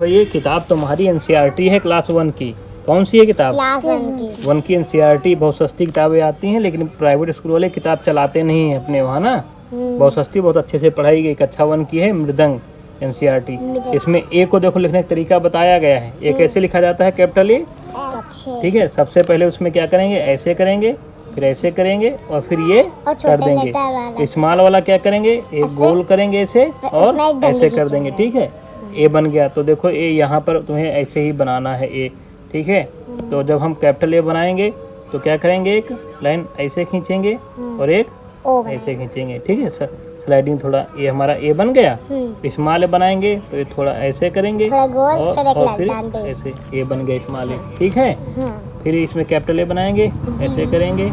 तो ये किताब तुम्हारी एनसीईआरटी है क्लास 1 की। कौन सी है किताब? क्लास 1 की एनसीईआरटी। बहुत सस्ती किताबें आती हैं, लेकिन प्राइवेट स्कूल वाले किताब चलाते नहीं हैं अपने वहाँ ना। बहुत सस्ती, बहुत अच्छे से पढ़ाई गई। कक्षा 1 की है मृदंग एनसीईआरटी। इसमें ए को देखो लिखने का तरीका बताया गया है। ए कैसे लिखा जाता है? Capital A. ठीक है, सबसे पहले उसमें क्या करेंगे? ऐसे करेंगे, फिर ऐसे करेंगे और फिर ये कर देंगे। स्मॉल वाला क्या करेंगे? एक गोल करेंगे ऐसे और ऐसे कर देंगे। ठीक है, ए बन गया। तो देखो ए यहाँ पर तुम्हें ऐसे ही बनाना है ए। ठीक है, तो जब हम कैपिटल ए बनाएंगे तो क्या करेंगे? एक लाइन ऐसे खींचेंगे और एक ऐसे खींचेंगे। ठीक है, स्लाइडिंग थोड़ा। ये हमारा ए बन गया। स्मॉल बनाएंगे तो ये थोड़ा ऐसे करेंगे और फिर ऐसे ए बन गया स्मॉल ए। ठीक है, फिर इसमें कैपिटल ए बनाएंगे, ऐसे करेंगे,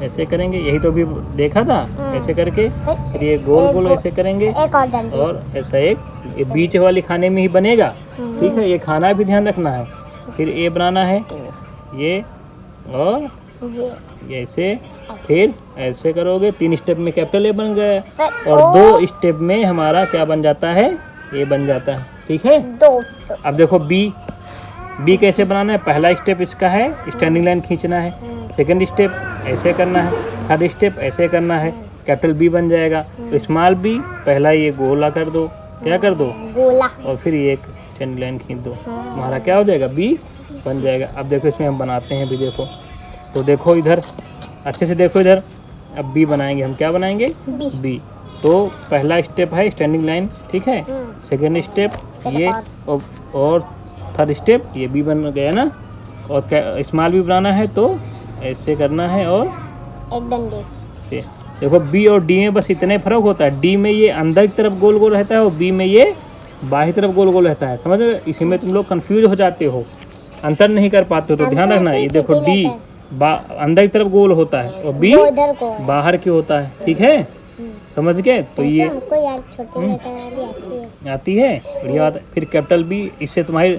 ऐसे करेंगे। यही तो अभी देखा था, ऐसे करके फिर ये गोल गोल ऐसे करेंगे और ऐसा एक ये बीच वाली खाने में ही बनेगा। ठीक है, ये खाना भी ध्यान रखना है। फिर ए बनाना है ये और ये ऐसे, फिर ऐसे करोगे। 3 स्टेप में कैपिटल ए बन गया और 2 स्टेप में हमारा क्या बन जाता है? ए बन जाता है। ठीक है, अब देखो बी कैसे बनाना है? पहला स्टेप इसका है स्टैंडिंग लाइन खींचना है। सेकंड स्टेप ऐसे करना है। थर्ड स्टेप ऐसे करना है। कैपिटल बी बन जाएगा। तो स्मॉल बी पहला ये गोला कर दो। क्या कर दो? गोला। और फिर ये एक स्टैंडिंग लाइन खींच दो। हमारा क्या हो जाएगा? बी बन जाएगा। अब देखो इसमें हम बनाते हैं भी। देखो तो देखो इधर अच्छे से देखो इधर। अब बी बनाएंगे हम। क्या बनाएंगे? बी। तो पहला स्टेप है स्टैंडिंग लाइन। ठीक है, सेकेंड स्टेप ये और थर्ड स्टेप ये बी बन गया ना। और स्मॉल बी बनाना है तो ऐसे करना है और एक डंडे। देखो बी और डी में बस इतने फर्क होता है। डी में ये अंदर की तरफ गोल गोल रहता है और बी में ये बाहर तरफ गोल गोल रहता है। समझ गए? इसी में तुम लोग कंफ्यूज हो जाते हो, अंतर नहीं कर पाते हो। तो ध्यान रखना। ये देखो डी अंदर की तरफ गोल होता है और बी बाहर की होता है। ठीक है, समझ गए? तो ये आती है, बढ़िया बात है। फिर कैपिटल बी, इससे तुम्हारी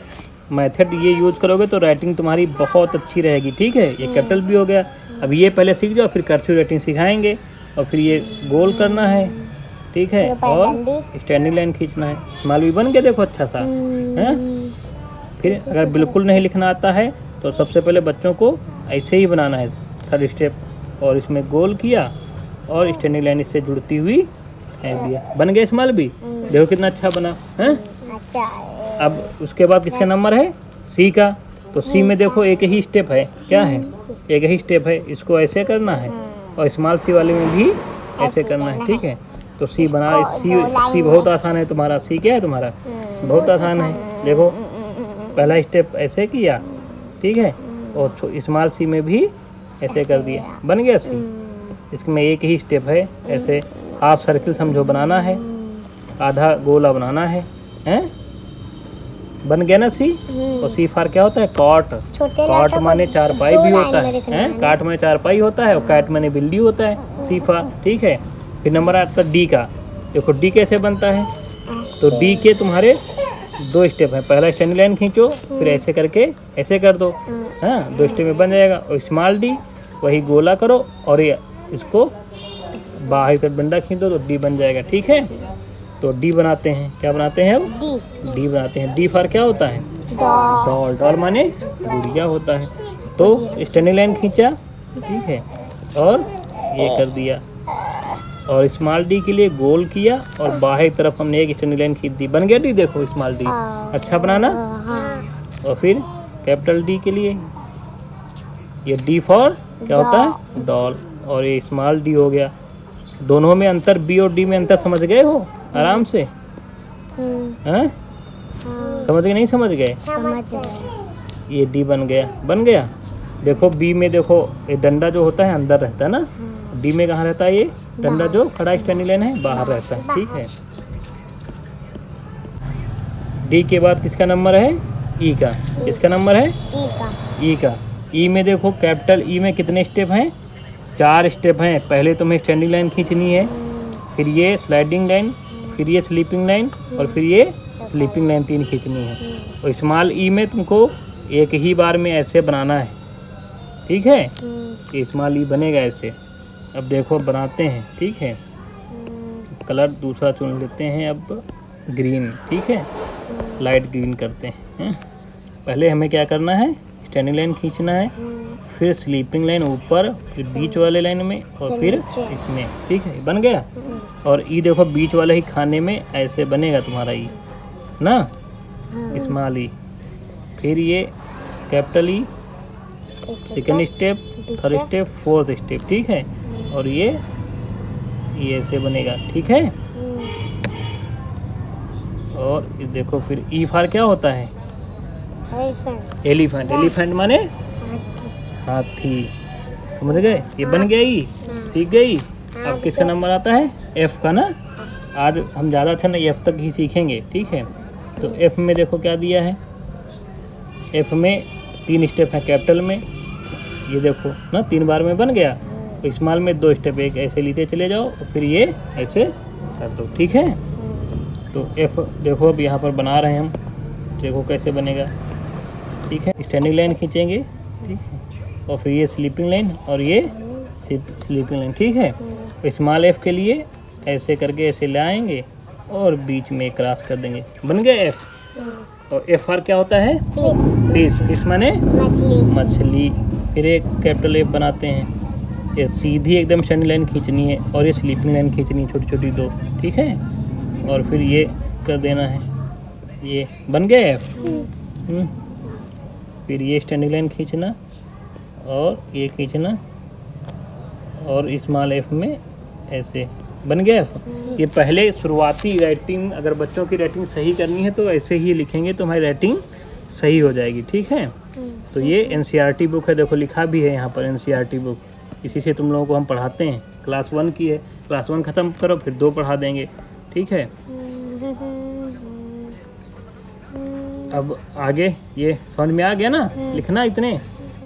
मेथड ये यूज करोगे तो राइटिंग तुम्हारी बहुत अच्छी रहेगी। ठीक है, ये कैपिटल बी हो गया। अब ये पहले सीख जाओ, फिर कर्सिव राइटिंग सिखाएंगे। और फिर ये गोल करना है। ठीक है, और स्टैंडिंग लाइन खींचना है। स्मॉल बी बन गया देखो अच्छा सा है। फिर अगर बिल्कुल नहीं लिखना आता है तो सबसे पहले बच्चों को ऐसे ही बनाना है। थर्ड स्टेप और इसमें गोल किया और स्टैंडिंग लाइन इससे जुड़ती हुई दिया। बन गया स्मॉल बी। देखो कितना अच्छा बना है। अब उसके बाद किसका नंबर है? सी का। तो सी में देखो एक ही स्टेप है। क्या है? एक ही स्टेप है। इसको ऐसे करना है और स्मॉल सी वाले में भी ऐसे करना है। ठीक है, तो सी बना। सी बहुत आसान है तुम्हारा। सी क्या है तुम्हारा? बहुत आसान है। देखो पहला स्टेप ऐसे किया। ठीक है, और स्मॉल सी में भी ऐसे कर दिया। बन गया सी। इसमें एक ही स्टेप है। ऐसे हाफ सर्किल समझो बनाना है, आधा गोला बनाना है। हैं? बन गया ना सी। और सी फार क्या होता है? कॉट। कॉट माने चारपाई भी होता है। काट माने चारपाई होता है और कैट माने बिल्ली होता है। सी फार। ठीक है, फिर नंबर आता है डी का। देखो डी कैसे बनता है? तो डी के तुम्हारे 2 स्टेप हैं। पहला स्टैंडिंग लाइन खींचो, फिर ऐसे करके ऐसे कर दो। हाँ, 2 स्टेप में बन जाएगा। और स्मॉल डी वही गोला करो और ये इसको बाहर तरफ डंडा खींच दो तो डी बन जाएगा। ठीक है, तो डी बनाते हैं। क्या बनाते हैं हम? डी बनाते हैं। डी फॉर क्या होता है? डॉल। डॉल माने गुड़िया होता है। तो स्टैंडिंग लाइन खींचा। ठीक है, और ये कर दिया। और स्मॉल डी के लिए गोल किया और बाहर तरफ हमने एक स्टैंडिंग लाइन खींच दी। बन गया डी। देखो स्मॉल डी अच्छा बनाना। और फिर कैपिटल डी के लिए ये डी फॉर क्या होता है? डॉल। और ये स्मॉल डी हो गया। दोनों में अंतर, बी और डी में अंतर समझ गए हो आराम से? हैं? समझ गए? नहीं समझ गए? ये डी बन गया। बन गया। देखो बी में देखो ये डंडा जो होता है अंदर रहता है ना। डी में कहाँ रहता है? ये डंडा जो खड़ा स्टैंडिंग लाइन है बाहर रहता है। ठीक है, डी के बाद किसका नंबर है? ई का। किसका नंबर है? ई का। ई में देखो कैपिटल ई में कितने स्टेप हैं? 4 स्टेप हैं। पहले तुम्हें स्टैंडिंग लाइन खींचनी है, फिर ये स्लाइडिंग लाइन, फिर ये स्लीपिंग लाइन और फिर ये स्लीपिंग लाइन 3 खींचनी है। और स्मॉल ई में तुमको एक ही बार में ऐसे बनाना है। ठीक है, ये स्मॉल ई बनेगा ऐसे। अब देखो बनाते हैं। ठीक है, कलर दूसरा चुन लेते हैं अब ग्रीन। ठीक है, लाइट ग्रीन करते हैं। पहले हमें क्या करना है, स्टैंडिंग लाइन खींचना है, फिर स्लीपिंग लाइन ऊपर, फिर बीच वाले लाइन में और फिर इसमें। ठीक है, बन गया। और ई देखो बीच वाले ही खाने में ऐसे बनेगा तुम्हारा ई ना, स्मॉल ई, फिर ये capital E, second step, third step, fourth step. ठीक है, और ये ऐसे बनेगा। ठीक है, और ये देखो फिर ई फॉर क्या होता है, एलिफेंट, एलिफेंट। एलिफेंट माने हाथी। समझ गए, ये बन गया ई, सीख गई। अब किसका नंबर आता है, एफ का ना। आज हम ज़्यादा अच्छा नहीं, एफ तक ही सीखेंगे। ठीक है, तो एफ में देखो क्या दिया है, एफ में 3 स्टेप है कैपिटल में, ये देखो ना 3 बार में बन गया। तो स्मॉल में 2 स्टेप, एक ऐसे लेते चले जाओ और फिर ये ऐसे कर दो। ठीक है, तो एफ देखो अब यहाँ पर बना रहे हैं हम, देखो कैसे बनेगा। ठीक है, स्टैंडिंग लाइन खींचेंगे, ठीक है, और फिर ये स्लीपिंग लाइन और ये स्लीपिंग लाइन। ठीक है, स्मॉल एफ के लिए ऐसे करके ऐसे ले आएंगे और बीच में क्रॉस कर देंगे, बन गया एफ। और एफ आर क्या होता है, फिश। फिश माने मछली, मछली। फिर एक कैपिटल एफ बनाते हैं, ये सीधी एकदम स्टैंडिंग लाइन खींचनी है और ये स्लीपिंग लाइन खींचनी है, छोटी छोटी 2। ठीक है, और फिर ये कर देना है, ये बन गया एफ। फिर ये स्टैंडिंग लाइन खींचना और ये खींचना और स्मॉल एफ में ऐसे, बन गया एफ। ये पहले शुरुआती राइटिंग, अगर बच्चों की राइटिंग सही करनी है तो ऐसे ही लिखेंगे तो हमारी राइटिंग सही हो जाएगी। ठीक है, तो ये एनसीईआरटी बुक है, देखो लिखा भी है यहाँ पर एनसीईआरटी बुक। इसी से तुम लोगों को हम पढ़ाते हैं। क्लास 1 की है, क्लास 1 ख़त्म करो फिर 2 पढ़ा देंगे। ठीक है, अब आगे ये समझ में आ गया ना, लिखना इतने।